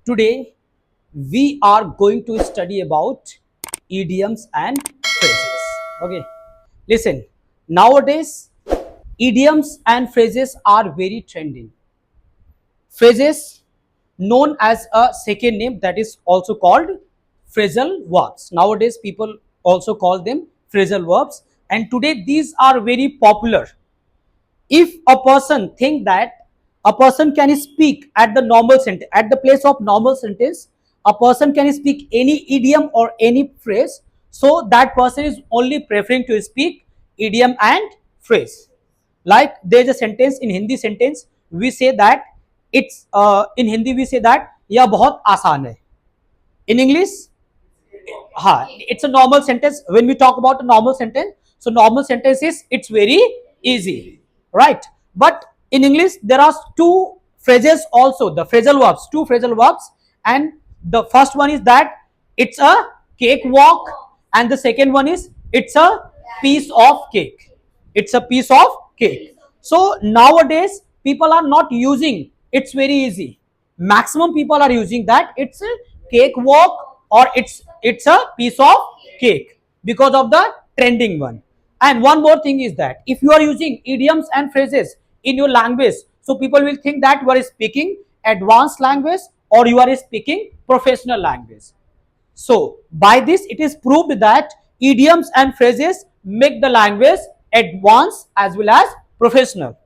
Today we are going to study about idioms and phrases. Okay, listen. Nowadays, idioms and phrases are very trending. Phrases known as a second name that is also called phrasal verbs. Nowadays, people also call them phrasal verbs, and today these are very popular. If a person think that a person can speak at the normal sentence, at the place of normal sentence, a person can speak any idiom or any phrase, so that person is only preferring to speak idiom and phrase. Like there is a sentence in Hindi sentence, we say that it's in Hindi we say that यह बहुत आसान है. In English, it's a normal sentence. When we talk about a normal sentence, so normal sentence is it's very easy, right? But in English there are two phrases also, the phrasal verbs, two phrasal verbs, and the first one is that it's a cake walk, and the second one is it's a piece of cake. It's a piece of cake. So nowadays people are not using it's very easy. Maximum people are using that it's a cake walk or it's a piece of cake because of the trending one. And one more thing is that if you are using idioms and phrases in your language, so people will think that you are speaking advanced language or you are speaking professional language. So by this it is proved that idioms and phrases make the language advanced as well as professional.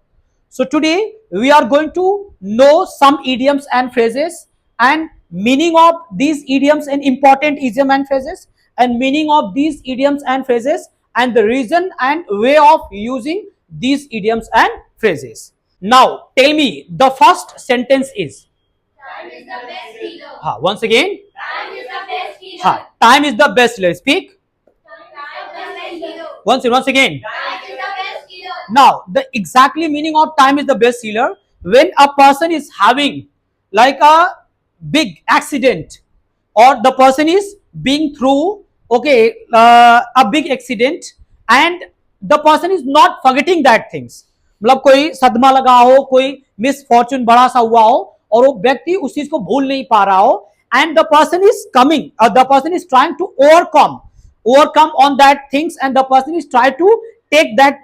So today we are going to know some idioms and phrases and meaning of these idioms and important idiom and phrases, and meaning of these idioms and phrases, and the reason and way of using these idioms and phrases. Now tell me, the first sentence is Time is the best healer. once again, Time is the best healer. time is the best healer. Speak Time is the best healer. once again. Time is the best healer. Now the exactly meaning of time is the best healer, when a person is having like a big accident or the person is being through a big accident and the person is not forgetting that things. मतलब कोई सदमा लगा हो, कोई misfortune बड़ा सा हुआ हो और वो व्यक्ति उस चीज को भूल नहीं पा रहा हो, and the person is coming, the person is trying to overcome on that things, and the person is trying to take that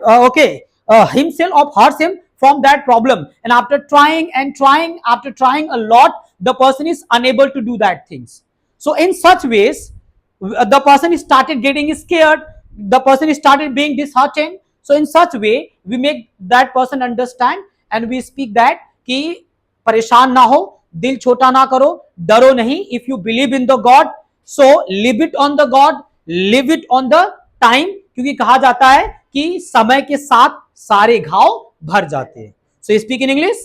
himself or herself from that problem, and after trying and trying, after trying a lot, the person is unable to do that things. So in such ways the person is started getting scared, the person is started being disheartened. So in such way we make that person understand and we speak that कि परेशान ना हो, दिल छोटा ना करो, डरो नहीं. If you believe in the God, so live it on the God, live it on the time, क्योंकि कहा जाता है कि समय के साथ सारे घाव भर जाते हैं. So speak in English.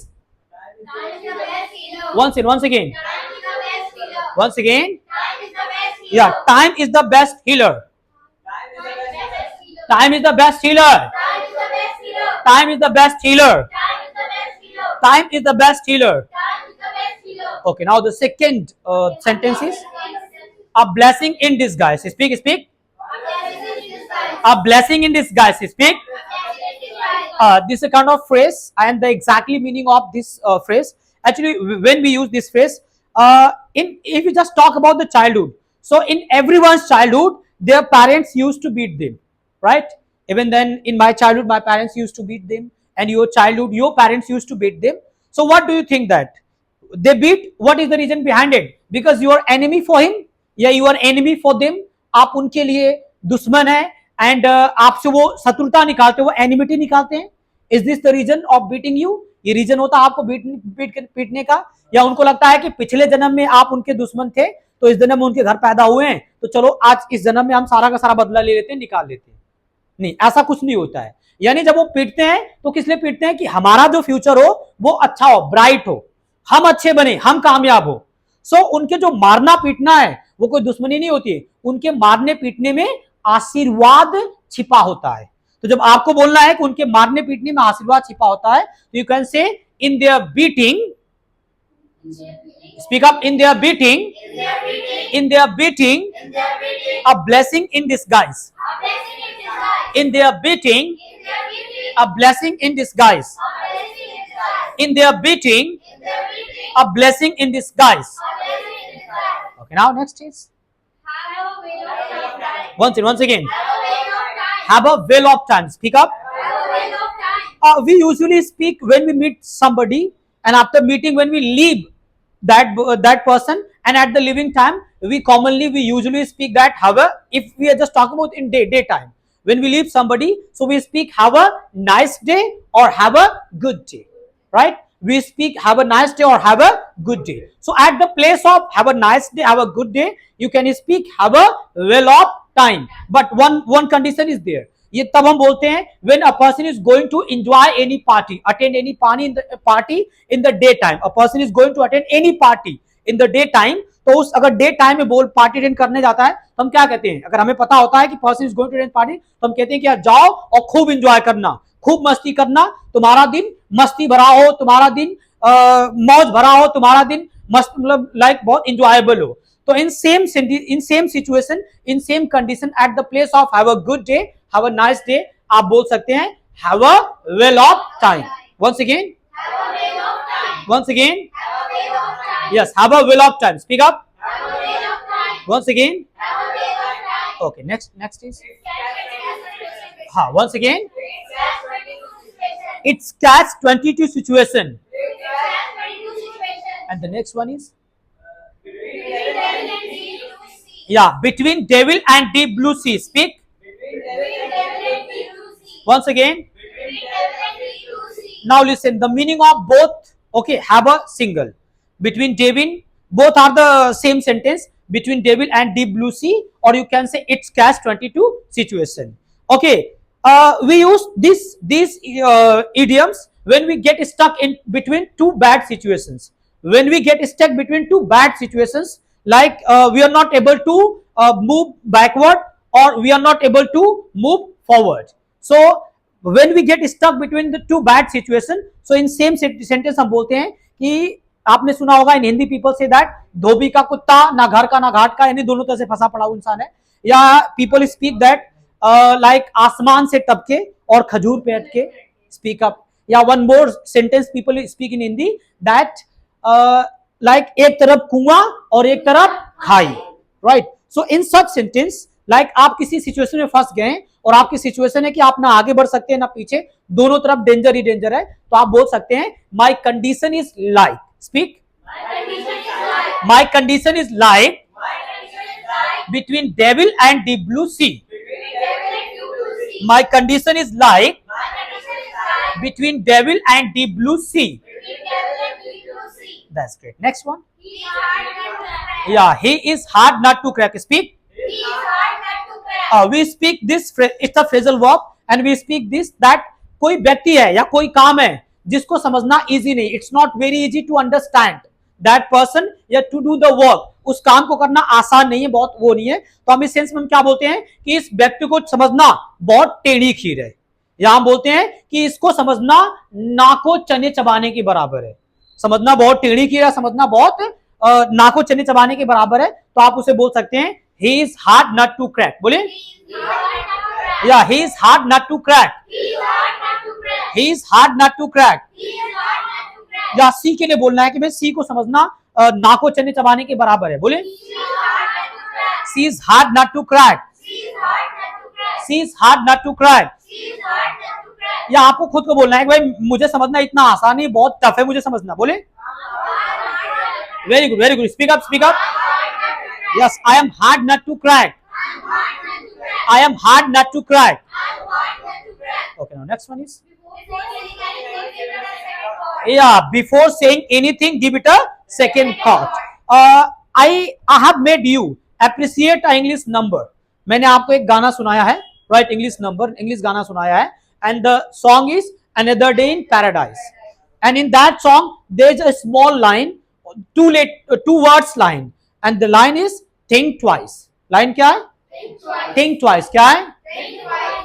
Time is the best healer. Once again. Time is the best healer. Once again. Time is the best healer. Yeah, time is the best healer. Time is the best healer. Time is the best healer. Time is the best healer. Time is the best healer. Time is the best healer. Time is the best healer. Time is the best healer. Okay, now the second sentence is a blessing in disguise. Speak. A blessing in disguise. Speak. This is a kind of phrase, and the exactly meaning of this phrase. Actually, when we use this phrase, if you just talk about the childhood, so in everyone's childhood, their parents used to beat them, right? Even then, in my childhood, my parents used to beat them, and your childhood, your parents used to beat them. So, what do you think that they beat? What is the reason behind it? Because you are enemy for him, या you are enemy for them. आप उनके लिए दुश्मन है, and आपसे वो शत्रुता निकालते, वो एनिमिटी निकालते हैं. Is this the reason of beating you? ये रीजन होता है आपको पीटने का, या उनको लगता है कि पिछले जन्म में आप उनके दुश्मन थे तो इस जन्म में उनके घर पैदा हुए हैं, तो चलो आज इस जन्म में हम सारा का सारा बदला ले लेते हैं, निकाल लेते हैं. नहीं, ऐसा कुछ नहीं होता है. यानी जब वो पीटते हैं तो किस लिए पीटते हैं? कि हमारा जो फ्यूचर हो वो अच्छा हो, ब्राइट हो, हम अच्छे बने, हम कामयाब हो. सो उनके जो मारना पीटना है वो कोई दुश्मनी नहीं होती है, उनके मारने पीटने में आशीर्वाद छिपा होता है. तो जब आपको बोलना है कि उनके मारने पीटने में आशीर्वाद छिपा होता है, तो you can say in their beating, speak up, in their beating, in their beating, a blessing in disguise. In their beating, a blessing in disguise. In their beating, a blessing in disguise. Okay, now next is Have a wheel of time. once again. Have a wheel of time. Have a wheel of time. Speak up. Have a wheel of time. We usually speak when we meet somebody, and after meeting, when we leave that person, and at the leaving time, we usually speak that have a. If we are just talking about in daytime, when we leave somebody, so we speak have a nice day or have a good day, right? We speak have a nice day or have a good day. So at the place of have a nice day, have a good day, you can speak have a well of time. But one condition is there. ये तब हम बोलते हैं when a person is going to enjoy any party, attend any party in the daytime. A person is going to attend any party in the daytime. तो उस अगर day time में बोल पार्टी अटेंड करने जाता है तो हम क्या कहते हैं? अगर हमें पता होता है कि person is going to attend party तो हम कहते हैं कि यार जाओ और खूब एंजॉय करना, खूब मस्ती करना, तुम्हारा दिन मस्ती भरा हो, तुम्हारा दिन मौज भरा हो, तुम्हारा दिन मस्त मतलब लाइक बहुत इंजॉयबल हो. तो in same situation, in same condition, at the place of have a good day, have a nice day, आप बोल सकते हैं have a well of time. Once again, Have a wheel of time. once again, Have a wheel of time. yes, have a well of time. Speak up. Have a wheel of time. Once again. Have a wheel of time. Okay, next is once again, it's catch 22 situation. And the next one is between devil and deep blue sea. Speak once again. Now listen, the meaning of both, okay, have a single. Between devil, both are the same sentence, between devil and deep blue sea, or you can say it's catch 22 situation. Okay, we use these idioms when we get stuck in between two bad situations. When we get stuck between two bad situations, like we are not able to move backward or we are not able to move forward. So when we get stuck between the two bad situation, so in same sentence हम बोलते हैं कि आपने सुना होगा इन Hindi people say that धोबी का कुत्ता ना घर का ना घाट का, यानी दोनों तरह से फंसा पड़ा इंसान है. या पीपल स्पीक दैट लाइक आसमान से टपके और खजूर पे अटके. Speak up. Yeah one more sentence people speak in Hindi that like एक तरफ कुआं और एक तरफ खाई. Right. So in such sentence like आप किसी सिचुएशन में फंस गए और आपकी सिचुएशन है कि आप ना आगे बढ़ सकते हैं ना पीछे, दोनों तरफ डेंजर ही डेंजर है, तो आप बोल सकते हैं my condition is like. Speak. My condition is like between devil and deep blue sea. My condition is like between devil and deep blue sea. That's great. Next one. Yeah, he is hard not to crack. Speak. We speak this phrase. It's a phrasal verb, and we speak this that कोई व्यक्ति है या कोई काम है जिसको समझना easy नहीं. It's not very easy to understand that person या to do the work. उस काम को करना आसान नहीं है, बहुत वो नहीं है. तो हम इस सेंस में हम क्या बोलते हैं कि इस व्यक्ति को समझना बहुत टेढ़ी खीर है. या हम बोलते हैं कि इसको समझना नाको चने चबाने के बराबर है. समझना बहुत टेढ़ी खीर है, समझना बहुत नाको चने चबाने के बराबर है. तो आप उसे बोल सकते हैं he is hard not to crack. बोले या he is hard not to crack. He is hard not to crack. या सी के लिए बोलना है कि भाई सी को समझना नाको चने चबाने के बराबर है. बोले she is hard not to crack. She is hard not to crack. Yeah आपको खुद को बोलना है कि भाई मुझे समझना इतना आसान नहीं, बहुत टफ है मुझे समझना. बोले very good, very good. Speak up, speak up. Yes, I am hard not to crack. I am hard not to crack. Okay, now next one is yeah, before saying anything give it a second thought. I have made you appreciate a English number. मैंने आपको एक गाना सुनाया है, right? English number, English गाना सुनाया है, and the song is Another Day in Paradise. And in that song there is a small line, two words line, and the line is think twice. line क्या है? think twice. क्या है?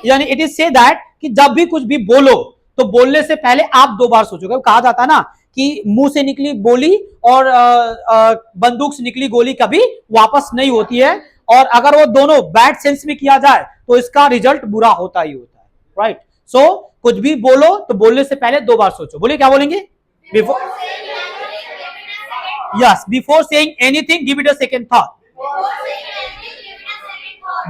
यानी it is say that कि जब भी कुछ भी बोलो तो बोलने से पहले आप दो बार सोचोगे. कहा जाता है ना कि मुंह से निकली बोली और बंदूक से निकली गोली कभी वापस नहीं होती है, और अगर वो दोनों बैड सेंस में किया जाए तो इसका रिजल्ट बुरा होता ही होता है. राइट. सो कुछ भी बोलो तो बोलने से पहले दो बार सोचो. बोलिए क्या बोलेंगे? Before, yes, before saying anything give it a second thought.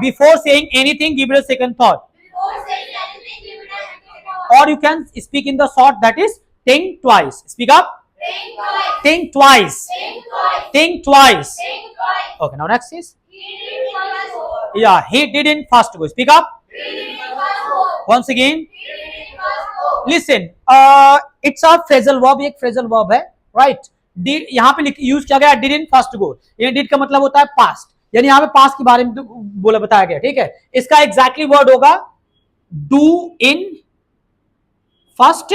Before saying anything, give it a second thought. Before saying anything, give it a second thought. Before saying anything, give it a second thought. Or you can speak in the short, that is think twice. Speak up. Think twice. Think twice. Think twice. Think twice. Think twice. Okay, now next is, He didn't first go. yeah, he didn't first go. Speak up. He didn't first go. Once again, He didn't first go. listen, it's a phrasal verb, एक phrasal verb है, right? Did यहाँ पे use किया गया didn't first go. ये did का मतलब होता है past, यानी यहाँ पे पास्ट के बारे में तो बोला बताया गया, ठीक है? इसका एग्जैक्टली वर्ड होगा do in first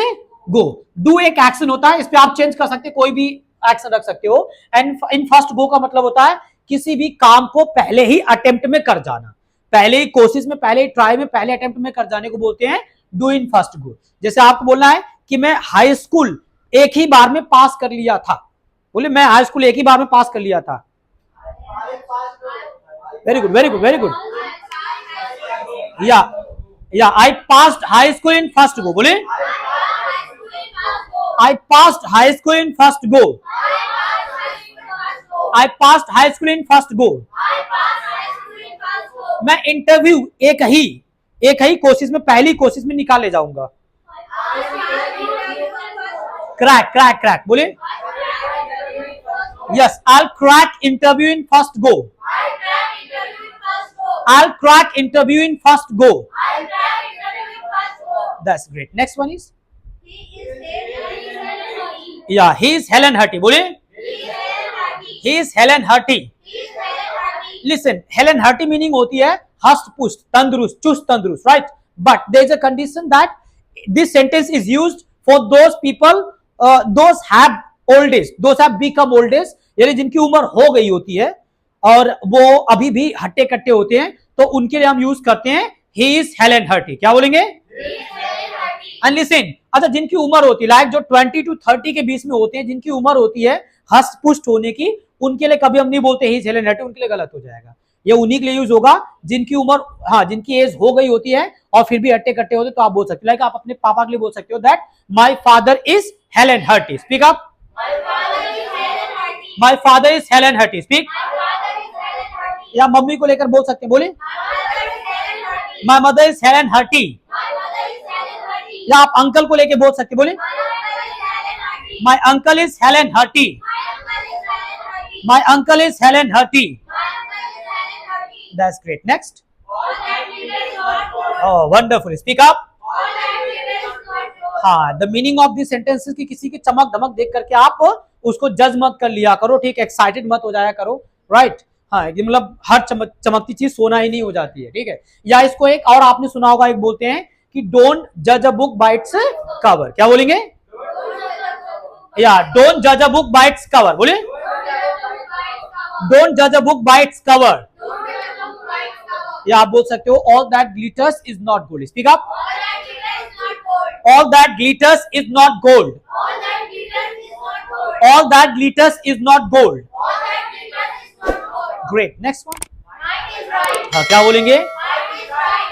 go. do एक एक्शन होता है, इस पे आप चेंज कर सकते हैं, कोई भी एक्शन रख सकते हो. एंड इन फर्स्ट गो का मतलब होता है किसी भी काम को पहले ही अटेम्प्ट में कर जाना, पहले ही कोशिश में, पहले ही ट्राई में, पहले अटेम्प्ट में कर जाने को बोलते हैं डू इन फर्स्ट गो. जैसे आपको बोलना है कि मैं हाई स्कूल एक ही बार में पास कर लिया था, बोले मैं हाई स्कूल एक ही बार में पास कर लिया था. Very good, very good, very good. Yeah I passed high school in first go. बोले I passed high school in first go. I passed high school in first go. मैं इंटरव्यू एक ही कोशिश में, पहली कोशिश में निकाल ले जाऊंगा. Crack crack crack. बोले yes, I crack interview in first go. I crack interview in first go. That's great. Next one is, yeah he is hale and hearty. बोले he is hale and hearty. Listen, hale and hearty meaning होती है हष्ट पुष्ट, तंदुरुस्त, चुस्त तंदुरुस्त, right? But there is a condition that this sentence is used for those people those have old age, those have become old as, यानी जिनकी उम्र हो गई होती है और वो अभी भी हट्टे कट्टे होते हैं, तो उनके लिए हम यूज करते हैं ही इज हेलन हर्टी. क्या बोलेंगे? एंड लिसन, अच्छा जिनकी उम्र होती है लाइक जो 20 to 30 के बीच में होते हैं, जिनकी उम्र होती है हष्ट पुष्ट होने की, उनके लिए कभी हम नहीं बोलते ही इज हेलन हर्टी, उनके लिए गलत हो जाएगा. ये उन्हीं के लिए यूज होगा जिनकी उम्र, हाँ, जिनकी एज हो गई होती है और फिर भी हट्टे कट्टे होते, तो आप बोल सकते हो, लाइक आप अपने पापा के लिए बोल सकते हो that my father is hale and hearty. Speak up. My father is hale and hearty. Speak. या मम्मी को लेकर बोल सकते हैं, बोले my mother is hale and hearty. या आप अंकल को लेकर बोल सकते, बोले my uncle is hale and hearty. My uncle is hale and hearty. That's great. Next. Oh, wonderful. Speak up. हाँ, the meaning of these sentences कि किसी की चमक धमक देख करके आप उसको जज मत कर लिया करो, ठीक? एक्साइटेड मत हो जाया करो, राइट? हाँ, ये मतलब हर चमकती चीज सोना ही नहीं हो जाती है, ठीक है? या इसको एक और आपने सुना होगा, एक बोलते हैं कि डोंट जज a book by its cover. क्या बोलेंगे? या डोंट जज a book by its cover. बोले डोंट जज a book by its cover. या आप बोल सकते हो all that glitters is not gold. Speak up. All that glitters is not gold. All that glitters is not gold. Great. Next one. हाँ, क्या बोलेंगे?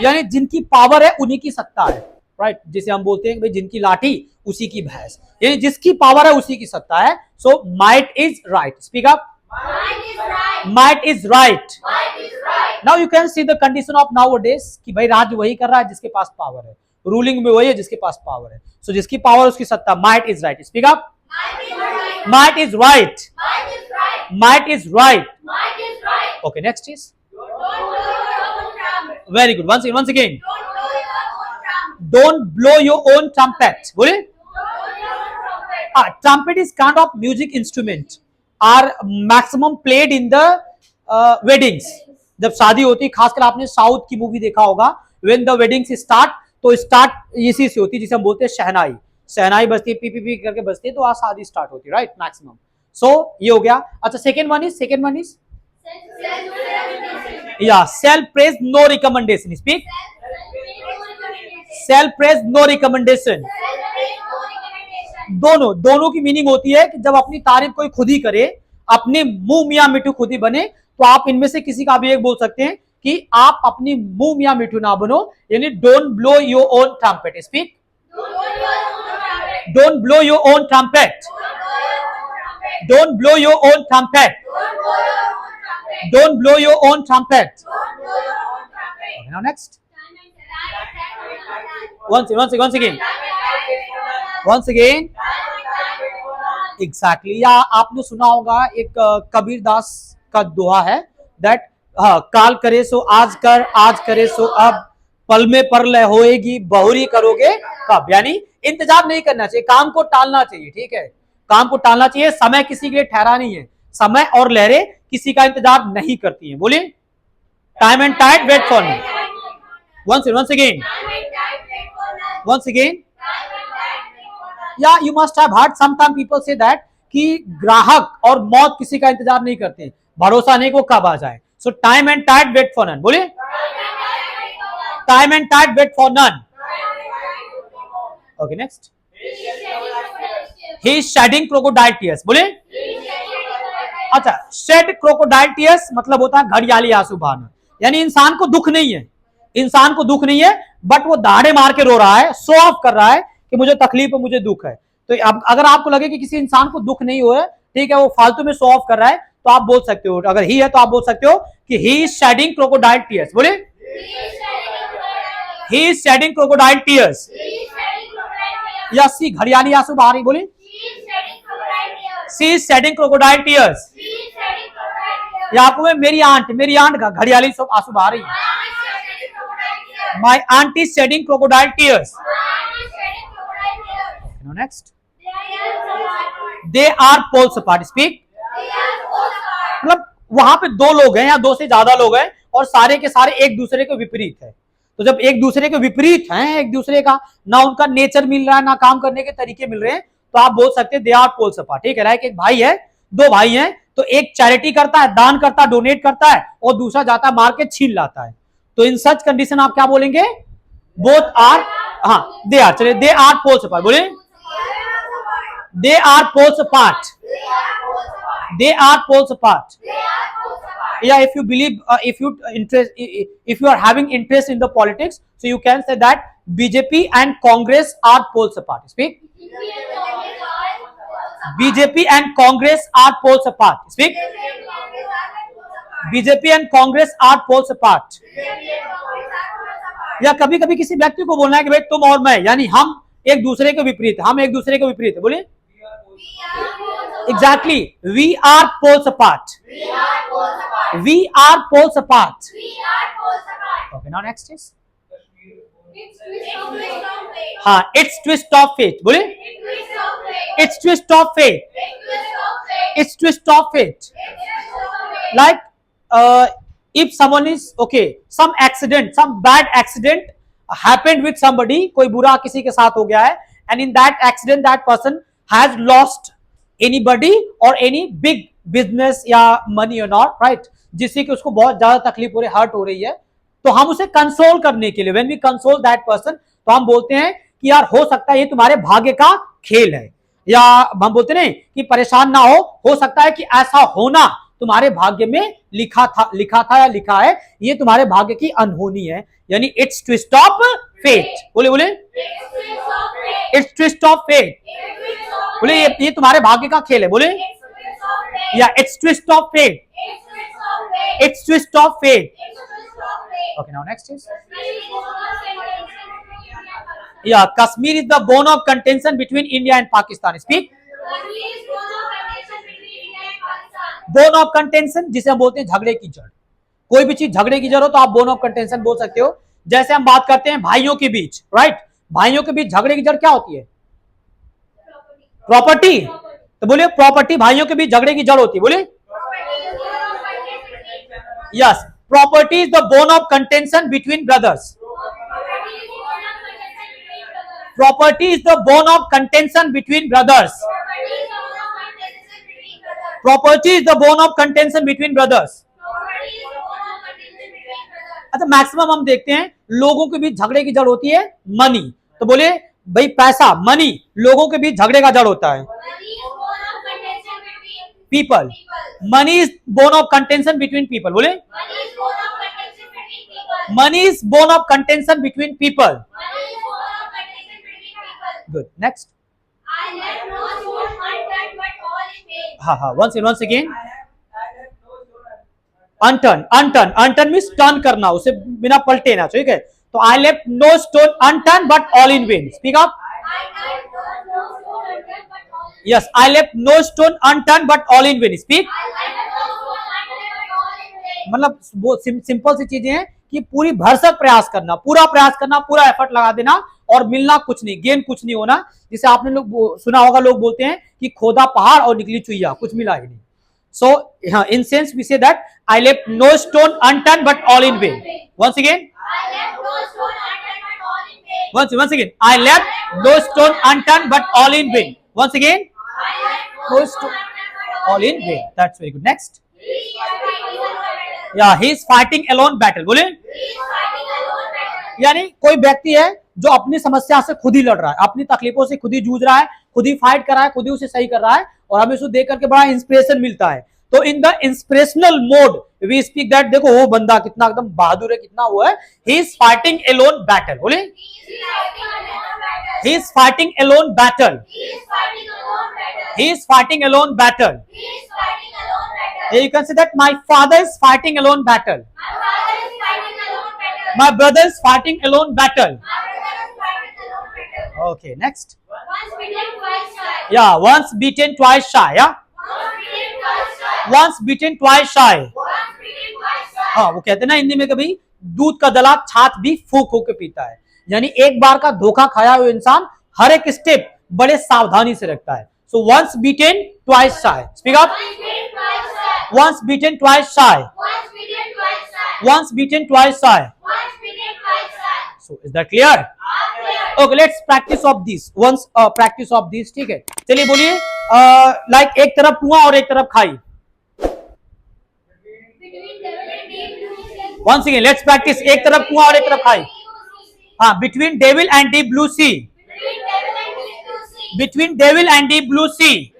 यानी जिनकी पावर है उन्हीं की सत्ता है, राइट? जिसे हम बोलते हैं भाई जिनकी लाठी उसी की भैंस, यानी जिसकी पावर है उसी की सत्ता है. So might is right. Speak up. Might is right. Now you can see the condition of nowadays कि भाई राज वही कर रहा है जिसके पास पावर है, रूलिंग में वही है जिसके पास पावर है. So जिसकी पावर उसकी सत्ता. Might is right. Speak up. Might is right. Might is right. Okay, next is. Very good. Once again. Don't blow your own trumpet. बोले? Trumpet is kind of music instrument. Are maximum played in the weddings. जब शादी होती है, खासकर आपने south की movie देखा होगा, व्हेन द वेडिंग्स स्टार्ट, तो स्टार्ट इसी से होती है जिसे हम बोलते हैं शहनाई. शहनाई बजती है, पी पी पी करके बजती है, तो आज शादी स्टार्ट होती है, राइट? मैक्सिमम. सो ये हो गया. अच्छा, सेकेंड वन इज या self praise no recommendation. Speak. Self praise no recommendation. दोनों की मीनिंग होती है कि जब अपनी तारीफ कोई खुद ही करे, अपने मुंह मियां मिठू खुद ही बने, तो आप इनमें से किसी का भी एक बोल सकते हैं कि आप अपनी मुंह मियां मिठू ना बनो, यानी don't blow your own trumpet. Speak. Don't blow your own trumpet. Don't blow your own trumpet. Don't blow your own trumpet. Okay, now next. Once again. Exactly. या आपने सुना होगा एक कबीर दास का दोहा है that काल करे सो आज कर, आज करे सो अब, पल में परलय होएगी, बहुरी करोगे कब। यानी इंतजार नहीं करना चाहिए, काम को टालना चाहिए। ठीक है, काम को टालना चाहिए। समय किसी के लिए ठहरा नहीं है, समय और लहरें किसी का इंतजार नहीं करती हैं। बोलिए, time and tide wait for me. once again. Yeah, you must have heard sometime people say that कि ग्राहक और मौत किसी का इंतजार नहीं करते, भरोसा नहीं को कब आ जाए। So time and tide wait for none. बोलिए, time and tide wait for none. Okay, next. He is shedding crocodile tears. बोलिए, अच्छा, शेड क्रोकोडाइल टीयर्स मतलब होता है घड़ियाली आंसू बहाना। यानी इंसान को दुख नहीं है, इंसान को दुख नहीं है, बट वो दाढ़े मार के रो रहा है, शो ऑफ कर रहा है कि मुझे तकलीफ है, मुझे दुख है। तो अब अगर आपको लगे कि किसी इंसान को दुख नहीं हो, ठीक है, वो फालतू में शो ऑफ कर रहा है, तो आप बोल सकते हो, अगर ही है तो आप बोल सकते हो कि he is shedding crocodile tears. बोलिए, he is shedding crocodile tears. Yeah she घड़ियाली आंसू बहा रही। बोलिए, she is shedding crocodile tears. या आपको मेरी आंट घड़ियाली आंसू बहा रही है। My aunt is shedding crocodile tears. Now next. They are poles apart. Speak. मतलब वहां पे दो लोग हैं या दो से ज्यादा लोग हैं और सारे के सारे एक दूसरे के विपरीत है। तो जब एक दूसरे के विपरीत हैं, एक दूसरे का ना उनका नेचर मिल रहा है, ना काम करने के तरीके मिल रहे हैं, तो आप बोल सकते हैं दे आर पोल्स अपार्ट। ठीक है, एक भाई है, दो भाई हैं, तो एक चैरिटी करता है, दान करता है, डोनेट करता है, और दूसरा जाता है मार के छीन लाता है। तो इन सच कंडीशन आप क्या बोलेंगे? बोथ आर, हाँ, दे आर। चलिए, दे आर पोल्स अपार्ट। बोलिए, they are poles apart. They are poles apart. Yeah, if you believe, if you are having interest in the politics, so you can say that BJP and Congress are poles apart. Speak. BJP and Congress are poles apart. Speak. BJP and Congress are poles apart. या कभी कभी किसी व्यक्ति को बोलना है कि भाई तुम और मैं, यानी हम एक दूसरे के विपरीत, हम एक दूसरे के विपरीत है। बोलिए, exactly, we are poles apart. We are poles apart. Okay, now next is, हाँ, it's twist of fate. बोलिए, it's twist of fate. It's twist of fate. Like, if someone is okay, some accident, some bad accident happened with somebody, कोई बुरा किसी के साथ हो गया है, and in that accident that person has lost anybody or any big business या money or not, right? जिससे कि उसको बहुत ज्यादा तकलीफ हो रही, हर्ट हो रही है, तो हम उसे कंसोल करने के लिए, when we console that person, तो हम बोलते हैं कि यार हो सकता है ये तुम्हारे भाग्य का खेल है, या हम बोलते हैं कि परेशान ना हो सकता है कि ऐसा होना तुम्हारे भाग्य में लिखा था या लिखा है, ये तुम्हारे भाग्य की अनहोनी है, यानी इट्स ट्विस्ट ऑफ फेट। बोले बोले, इट्स ट्विस्ट ऑफ फेट। बोले ये तुम्हारे भाग्य का खेल है। बोले, या it's twist of fate. It's twist of fate. Okay, now next is, yeah, Kashmir is the bone of contention between India and Pakistan. Speak. Bone of contention, जिसे हम बोलते हैं झगड़े की जड़। कोई भी चीज झगड़े की जड़ हो तो आप बोन ऑफ कंटेंशन बोल सकते हो। जैसे हम बात करते हैं भाइयों के बीच, राइट, भाइयों के बीच झगड़े की जड़ क्या होती है? प्रॉपर्टी। तो बोलिए, प्रॉपर्टी भाइयों के बीच झगड़े की जड़ होती है। बोलिए, yes, property is the bone of contention between brothers. Property is the bone of contention between brothers. Property is the bone of contention between brothers. अच्छा, मैक्सिमम हम देखते हैं लोगों के बीच झगड़े की जड़ होती है मनी। तो बोले भाई पैसा, मनी लोगों के बीच झगड़े का जड़ होता है। People. Money is bone of contention between people. बोले, money is bone of contention between people. Good. Next. हाँ, once again. Unturn, unturn, unturn means turn करना, उसे बिना पलटे ना, ठीक है। तो I left no stone unturn but all in vain, speak up. Yes, I left no stone unturn but all in vain, speak. मतलब वो सिंपल सी चीजें हैं कि पूरी भरसक प्रयास करना, पूरा प्रयास करना, पूरा एफर्ट लगा देना, और मिलना कुछ नहीं, गेन कुछ नहीं होना। जिसे आपने लोग सुना होगा, लोग बोलते हैं कि खोदा पहाड़ और निकली चुईया, कुछ मिला ही नहीं। So, in sense, we say that I left no stone unturned but all in vain. Once again, once again, I left no stone unturned but all in vain. Once again, no stone, all in vain. That's very good. Next, yeah, he is fighting alone battle. बोले, यानी कोई व्यक्ति है जो अपनी समस्या से खुद ही लड़ रहा है, अपनी तकलीफों से खुद ही जूझ रहा है, खुद ही फाइट कर रहा है, खुद ही उसे सही कर रहा है, और हमें उसको देख करके बड़ा इंस्पिरेशन मिलता है। तो in the inspirational mode we speak that, देखो वो बंदा कितना एकदम बहादुर है, कितना वो है, he is fighting alone battle. बोले, he is fighting alone battle, he is fighting alone battle. You can say that my father is fighting alone battle, my brother is fighting alone battle. Okay, next. Yeah, once beaten twice shy. Yeah, once beaten twice shy. हाँ, वो कहते हैं ना हिंदी में, कभी दूध का दला छाछ भी फूक फूक के पीता है, यानी एक बार का धोखा खाया हुआ इंसान हर एक स्टेप बड़े सावधानी से रखता है। So once beaten twice shy. Speak up. Once beaten twice shy. Once beaten twice shy. So is that clear? Okay, let's practice of this. Once practice of this, ठीक है। चलिए बोलिए, like एक तरफ कुआं और एक तरफ खाई। Once again, let's practice, एक तरफ कुआं और एक तरफ खाई। हाँ, between devil and deep blue sea. Between devil and deep blue sea.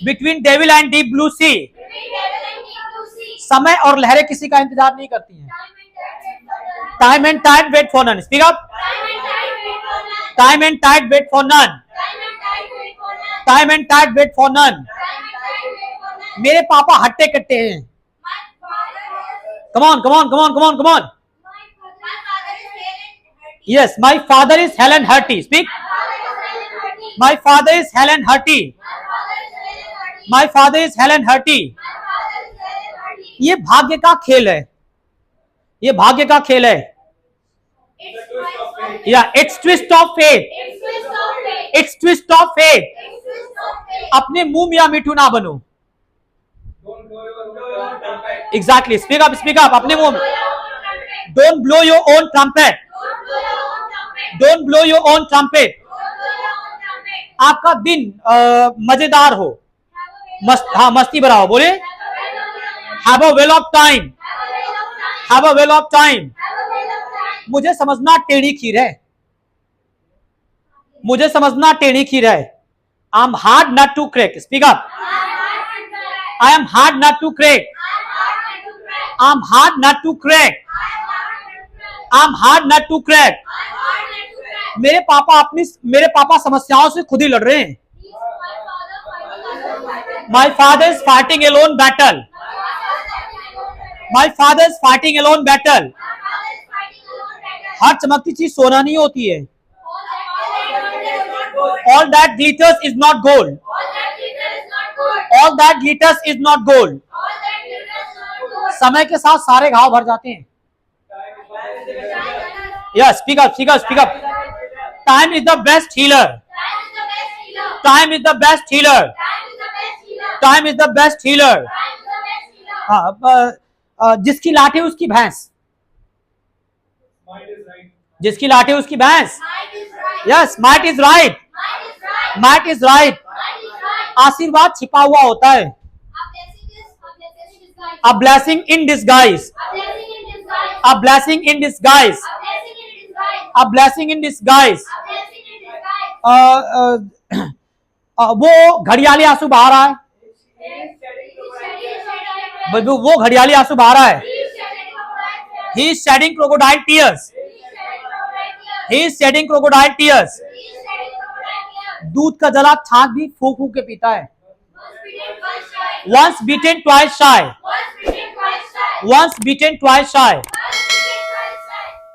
Between devil and deep blue sea. समय और लहरें किसी का इंतजार नहीं करती हैं। Time and tide wait for none. Speak up. Time and tide wait for none. Time and tide wait for none. मेरे पापा हट्टे कट्टे हैं। Come on, come on, come on, come on, come on. Yes, my father is Helen Hurty. Speak. My father is Helen Hurty. My father is Helen Hurty. ये भाग्य का खेल है, ये भाग्य का खेल है। Yeah, it's twist of fate. It's twist of fate. अपने मुंह मियां मिठू ना बनो। Exactly. Speak up, speak up. अपने मुंह में। Don't blow your own trumpet. Don't blow your own trumpet. आपका दिन मजेदार हो, हाँ मस्ती भरा हो। बोले, Have a well of time. Have a well of time. मुझे समझना टेढ़ी खीर है, मुझे समझना टेढ़ी खीर है। I'm hard not to crack. Speak up. I am hard not to crack. I'm hard not to crack. I'm hard not to crack. मेरे पापा समस्याओं से खुद ही लड़ रहे हैं। My father is fighting alone battle. My father is fighting alone battle. हर चमकती चीज सोना नहीं होती है। All that glitters is not gold. All that glitters is not gold. समय के साथ सारे घाव भर जाते हैं। Yes, speak up, speak up, speak up. Time is the best healer. Time is the best healer. Time is the best healer. जिसकी लाठी उसकी भैंस, जिसकी लाठी उसकी भैंस। Yes, might is right. Might is right. आशीर्वाद छिपा हुआ होता है। A blessing in disguise. A blessing in disguise. A blessing in disguise. वो घड़ियाली आंसू बहा रहा है, वो घड़ियाली आंसू बहा रहा है। He is shedding crocodile tears. He is shedding crocodile tears. दूध का जला छाछ भी फूक फूक के पीता है। Once beaten twice shy. once beaten twice shy.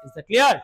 Is that clear?